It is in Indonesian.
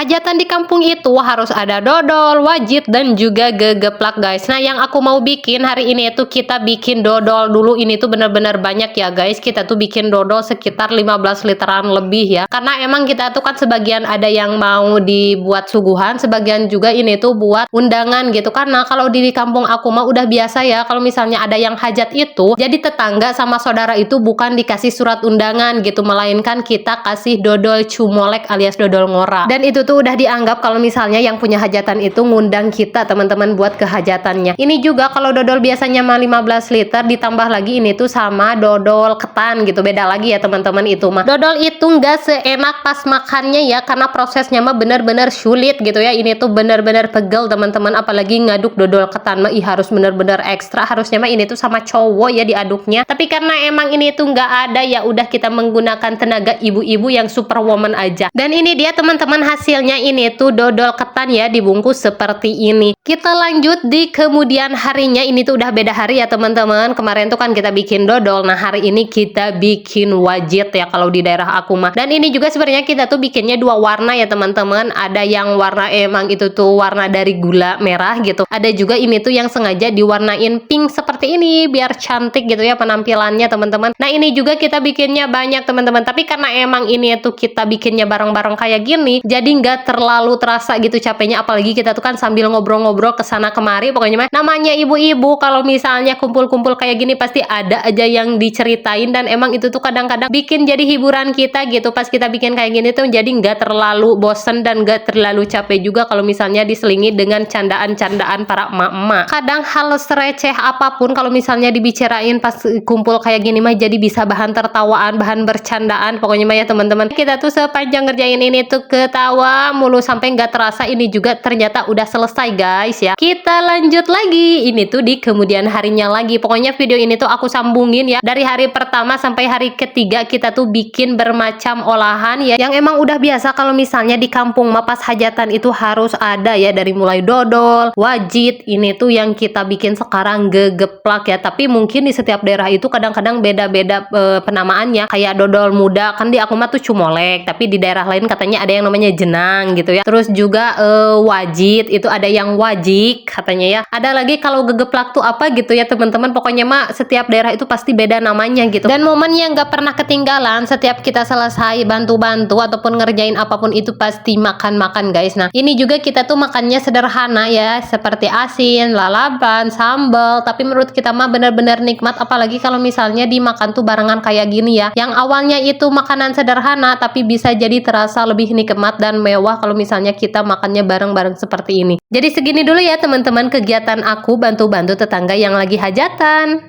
Hajatan di kampung itu harus ada dodol, wajit, dan juga gegeplak guys. Nah yang aku mau bikin hari ini itu kita bikin dodol dulu. Ini tuh bener-bener banyak ya guys. Kita tuh bikin dodol sekitar 15 literan lebih ya. Karena emang kita tuh kan sebagian ada yang mau dibuat suguhan, sebagian juga ini tuh buat undangan gitu. Karena kalau di kampung aku mah udah biasa ya, kalau misalnya ada yang hajat itu, jadi tetangga sama saudara itu bukan dikasih surat undangan gitu, melainkan kita kasih dodol cumolek alias dodol ngora. Dan itu tuh udah dianggap kalau misalnya yang punya hajatan itu ngundang kita teman-teman buat ke hajatannya. Ini juga kalau dodol biasanya mah 15 liter, ditambah lagi ini tuh sama dodol ketan gitu, beda lagi ya teman-teman. Itu mah dodol itu nggak seenak pas makannya ya, karena prosesnya mah bener-bener sulit gitu ya. Ini tuh bener-bener pegel teman-teman, apalagi ngaduk dodol ketan mah harus bener-bener ekstra. Harusnya mah ini tuh sama cowok ya diaduknya, tapi karena emang ini tuh nggak ada, ya udah kita menggunakan tenaga ibu-ibu yang superwoman aja. Dan ini dia teman-teman hasilnya, ini tuh dodol ketan ya dibungkus seperti ini. Kita lanjut di kemudian harinya. Ini tuh udah beda hari ya teman-teman. Kemarin tuh kan kita bikin dodol, nah hari ini kita bikin wajit ya kalau di daerah aku mah. Dan ini juga sebenarnya kita tuh bikinnya dua warna ya teman-teman. Ada yang warna emang itu tuh warna dari gula merah gitu, ada juga ini tuh yang sengaja diwarnain pink seperti ini biar cantik gitu ya penampilannya teman-teman. Nah ini juga kita bikinnya banyak teman-teman, tapi karena emang ini tuh kita bikinnya bareng-bareng kayak gini, jadi nggak terlalu terasa gitu capeknya. Apalagi kita tuh kan sambil ngobrol-ngobrol kesana kemari. Pokoknya mah namanya ibu-ibu kalau misalnya kumpul-kumpul kayak gini pasti ada aja yang diceritain, dan emang itu tuh kadang-kadang bikin jadi hiburan kita gitu. Pas kita bikin kayak gini tuh jadi nggak terlalu bosen dan nggak terlalu capek juga kalau misalnya diselingi dengan candaan-candaan para emak-emak. Kadang hal sereceh apapun kalau misalnya dibicarain pas kumpul kayak gini mah jadi bisa bahan tertawaan, bahan bercandaan. Pokoknya mah ya teman-teman, kita tuh sepanjang ngerjain ini tuh ketawa mulu sampai nggak terasa ini juga ternyata udah selesai guys ya. Kita lanjut lagi, ini tuh di kemudian harinya lagi. Pokoknya video ini tuh aku sambungin ya, dari hari pertama sampai hari ketiga kita tuh bikin bermacam olahan ya, yang emang udah biasa kalau misalnya di kampung mah pas hajatan itu harus ada ya, dari mulai dodol, wajit, ini tuh yang kita bikin sekarang gegeplak ya. Tapi mungkin di setiap daerah itu kadang-kadang beda-beda penamaannya. Kayak dodol muda kan di aku mah tuh cumolek, tapi di daerah lain katanya ada yang namanya jenang gitu ya. Terus juga wajit itu ada yang wajik katanya ya. Ada lagi kalau gegeplak tuh apa gitu ya teman-teman. Pokoknya mah setiap daerah itu pasti beda namanya gitu. Dan momen yang gak pernah ketinggalan setiap kita selesai bantu-bantu ataupun ngerjain apapun itu pasti makan-makan guys. Nah ini juga kita tuh makannya sederhana ya, seperti asin, lalapan, sambal, tapi menurut kita mah bener-bener nikmat. Apalagi kalau misalnya dimakan tuh barengan kayak gini ya, yang awalnya itu makanan sederhana tapi bisa jadi terasa lebih nikmat dan mewah kalau misalnya kita makannya bareng-bareng seperti ini. Jadi segini dulu ya teman-teman kegiatan aku bantu-bantu tetangga yang lagi hajatan.